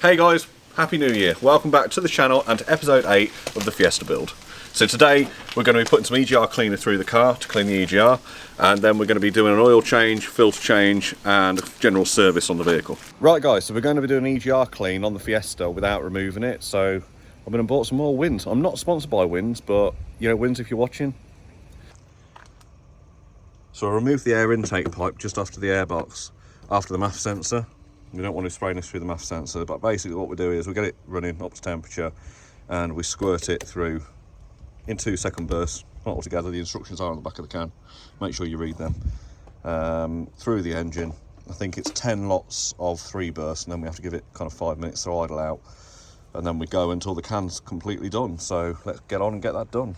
Hey guys, Happy New Year. Welcome back to the channel and to episode 8 of the Fiesta build. So today we're going to be putting some EGR cleaner through the car to clean the EGR, and then we're going to be doing an oil change, filter change and general service on the vehicle. Right guys, so we're going to be doing an EGR clean on the Fiesta without removing it, so I'm going to bought some more Wins. I'm not sponsored by Wins, but you know, Wins if you're watching. So I removed the air intake pipe just after the airbox, after the MAF sensor. We don't want to spray this through the MAF sensor, but basically what we do is we get it running up to temperature and we squirt it through in 2-second bursts, not all together. The instructions are on the back of the can, make sure you read them, through the engine. I think it's 10 lots of 3 bursts, and then we have to give it kind of 5 minutes to idle out, and then we go until the can's completely done. So let's get on and get that done.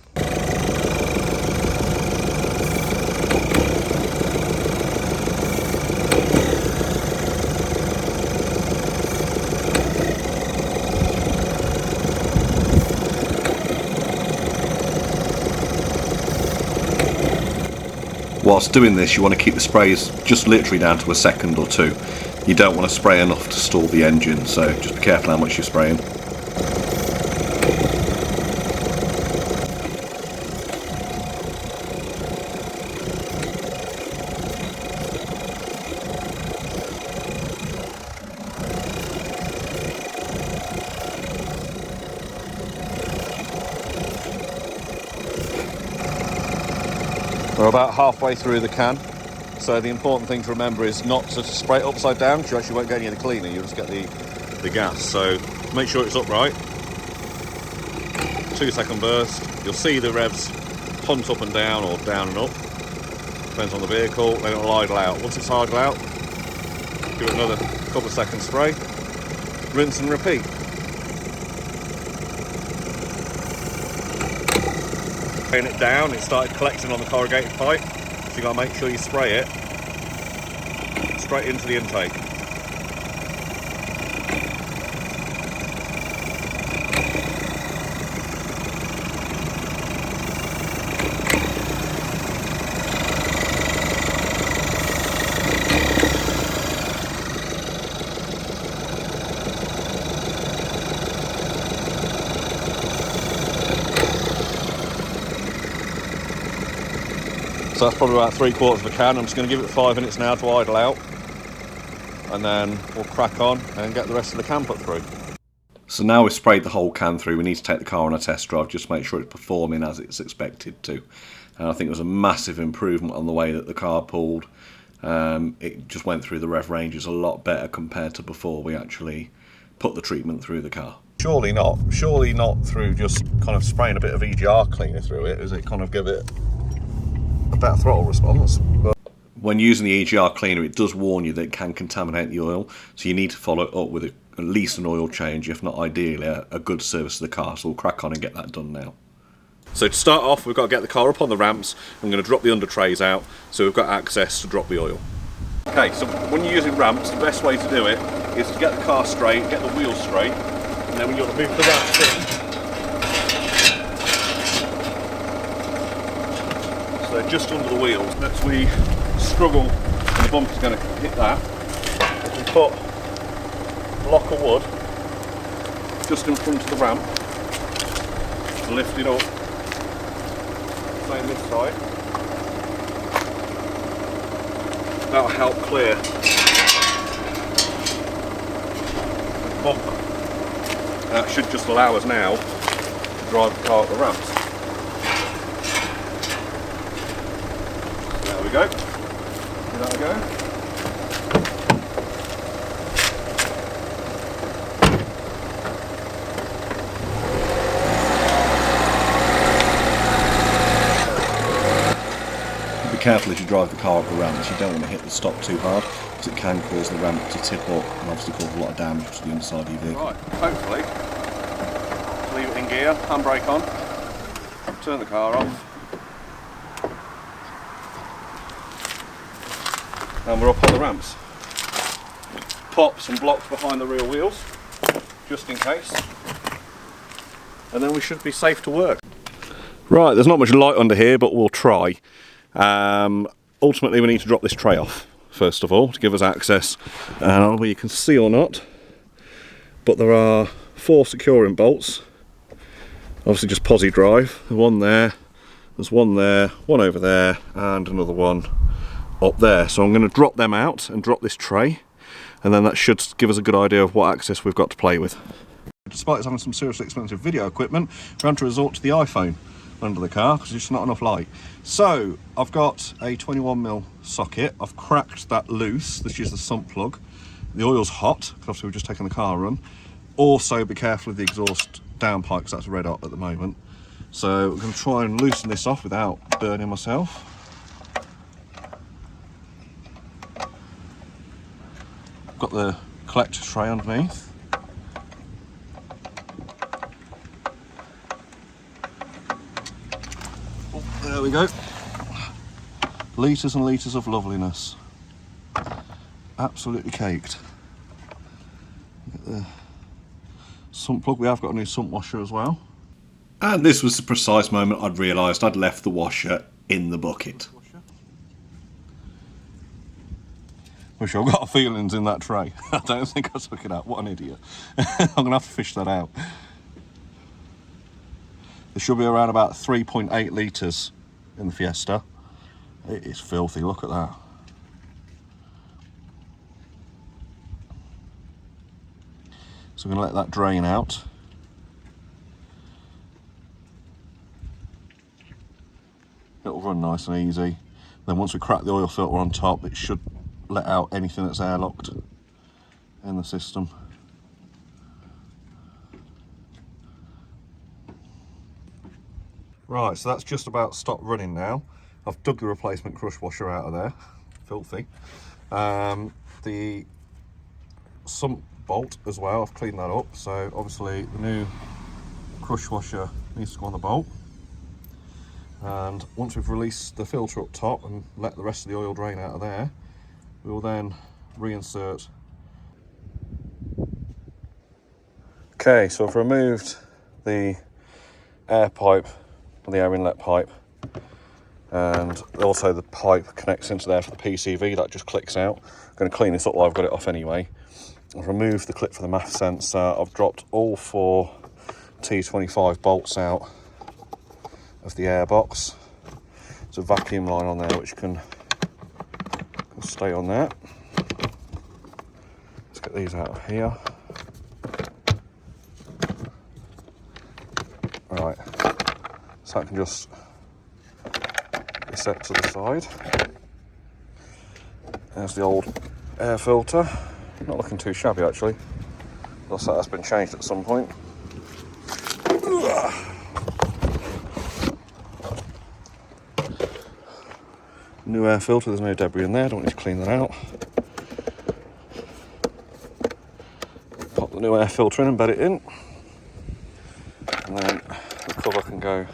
Whilst doing this, you want to keep the sprays just literally down to a second or 2. You don't want to spray enough to stall the engine, so just be careful how much you're spraying. We're about halfway through the can, so the important thing to remember is not to spray it upside down, because you actually won't get any of the cleaner, you'll just get the gas. So make sure it's upright. 2-second burst. You'll see the revs punt up and down, or down and up, depends on the vehicle. Then it'll idle out. Once it's idle out, give it another couple of seconds spray, rinse and repeat. It down, it started collecting on the corrugated pipe, so you got to make sure you spray it straight into the intake. So that's probably about 3/4 of a can. I'm just going to give it 5 minutes now to idle out, and then we'll crack on and get the rest of the can put through. So now we've sprayed the whole can through, we need to take the car on a test drive just to make sure it's performing as it's expected to. And I think there's a massive improvement on the way that the car pulled. It just went through the rev ranges a lot better compared to before we actually put the treatment through the car. Surely not through just kind of spraying a bit of EGR cleaner through it, as it kind of give it a better throttle response. But when using the EGR cleaner, it does warn you that it can contaminate the oil, so you need to follow it up with at least an oil change, if not ideally a good service to the car. So we'll crack on and get that done now. So to start off, we've got to get the car up on the ramps. I'm going to drop the under trays out so we've got access to drop the oil. Okay, so when you're using ramps, the best way to do it is to get the car straight, get the wheels straight, and then when you're moving the ramps in, so just under the wheels, as we struggle and the bumper's going to hit that, we put a block of wood just in front of the ramp, lift it up, same this side, that'll help clear the bumper. That should just allow us now to drive the car up the ramps. There we go. Give that a go. Be careful as you drive the car up the ramps. You don't want to hit the stop too hard, because it can cause the ramp to tip up and obviously cause a lot of damage to the underside of your vehicle. Right, hopefully, leave it in gear, handbrake on, turn the car off. And we're up on the ramps. Pop some blocks behind the rear wheels, just in case. And then we should be safe to work. Right, there's not much light under here, but we'll try. Ultimately, we need to drop this tray off, first of all, to give us access. And whether you can see or not, but there are 4 securing bolts, obviously just posi drive. There's one there, there's one there, one over there, and another one up there. So I'm going to drop them out and drop this tray, and then that should give us a good idea of what access we've got to play with. Despite us having some seriously expensive video equipment, we're going to resort to the iPhone under the car because there's just not enough light. So I've got a 21mm socket. I've cracked that loose. This is the sump plug. The oil's hot because obviously we've just taken the car a run. Also be careful of the exhaust downpipe because that's red hot at the moment. So I'm going to try and loosen this off without burning myself. I've got the collector tray underneath. There we go. Litres and litres of loveliness. Absolutely caked. Look at the sump plug. We have got a new sump washer as well. And this was the precise moment I'd realised I'd left the washer in the bucket. Wish I've got feelings in that tray. I don't think I took it out. What an idiot. I'm going to have to fish that out. There should be around about 3.8 litres in the Fiesta. It is filthy, look at that. So we're going to let that drain out. It'll run nice and easy. Then once we crack the oil filter on top, it should let out anything that's airlocked in the system. Right, so that's just about stopped running now. I've dug the replacement crush washer out of there, filthy. The sump bolt as well, I've cleaned that up. So obviously the new crush washer needs to go on the bolt. And once we've released the filter up top and let the rest of the oil drain out of there, we will then reinsert. Okay, so I've removed the air pipe, the air inlet pipe, and also the pipe connects into there for the PCV. That just clicks out. I'm going to clean this up while I've got it off anyway. I've removed the clip for the MAF sensor. I've dropped all 4 T25 bolts out of the airbox. There's a vacuum line on there which can stay on there. Let's get these out of here. Right, so that can just be set to the side. There's the old air filter. Not looking too shabby actually. Looks like that's been changed at some point. New air filter, there's no debris in there, don't need to clean that out. Pop the new air filter in and bed it in. And then the cover can go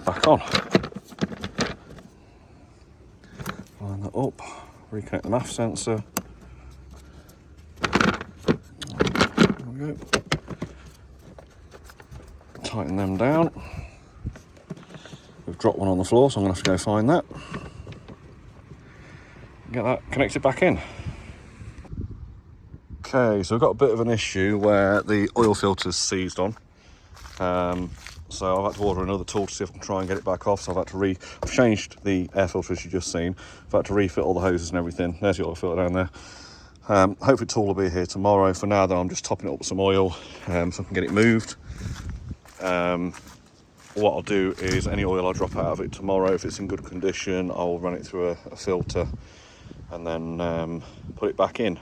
back on. Line that up, reconnect the MAF sensor. There we go. Tighten them down. We've dropped one on the floor, so I'm going to have to go find that. Get that connected back in. Okay, so we've got a bit of an issue where the oil filter's seized on. So I've had to order another tool to see if I can try and get it back off. So I've had to I've changed the air filter as you've just seen. I've had to refit all the hoses and everything. There's the oil filter down there. Hopefully the tool will be here tomorrow. For now though, I'm just topping it up with some oil so I can get it moved. What I'll do is any oil I drop out of it tomorrow, if it's in good condition, I'll run it through a filter and then put it back in.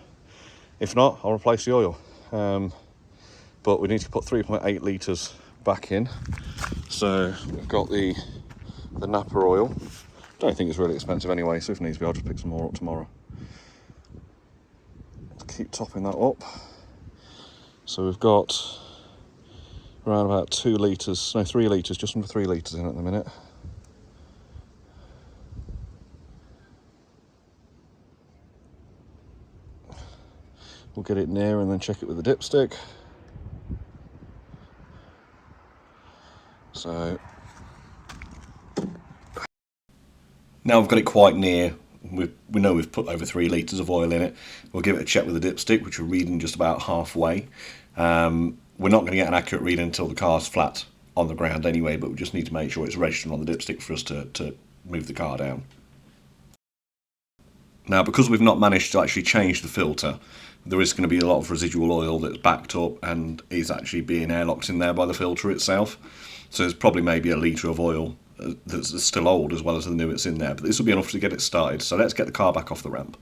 If not, I'll replace the oil. But we need to put 3.8 litres back in. So we've got the Napa oil. Don't think it's really expensive anyway, so if needs be, I'll just pick some more up tomorrow. Let's keep topping that up. So we've got around about 2 litres, no 3 litres, just under 3 litres in at the minute. We'll get it near and then check it with the dipstick. So now I've got it quite near, we know we've put over 3 litres of oil in it. We'll give it a check with the dipstick, which we're reading just about halfway. We're not going to get an accurate reading until the car's flat on the ground anyway, but we just need to make sure it's registered on the dipstick for us to move the car down. Now, because we've not managed to actually change the filter, there is going to be a lot of residual oil that's backed up and is actually being airlocked in there by the filter itself. So there's probably maybe a litre of oil that's still old as well as the new that's in there, but this will be enough to get it started. So let's get the car back off the ramp.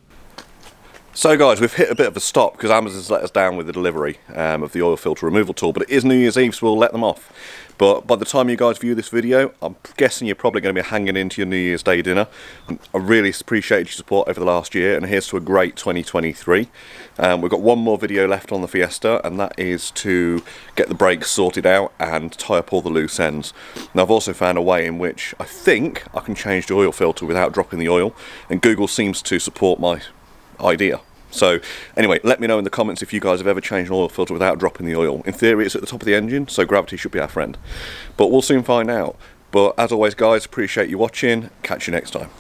So guys, we've hit a bit of a stop because Amazon's let us down with the delivery of the oil filter removal tool, but it is New Year's Eve, so we'll let them off. But by the time you guys view this video, I'm guessing you're probably going to be hanging into your New Year's Day dinner. I really appreciate your support over the last year, and here's to a great 2023. We've got one more video left on the Fiesta, and that is to get the brakes sorted out and tie up all the loose ends. Now, I've also found a way in which I think I can change the oil filter without dropping the oil, and Google seems to support my idea. So anyway, let me know in the comments if you guys have ever changed an oil filter without dropping the oil. In theory, it's at the top of the engine, so gravity should be our friend. But we'll soon find out. But as always guys, appreciate you watching. Catch you next time.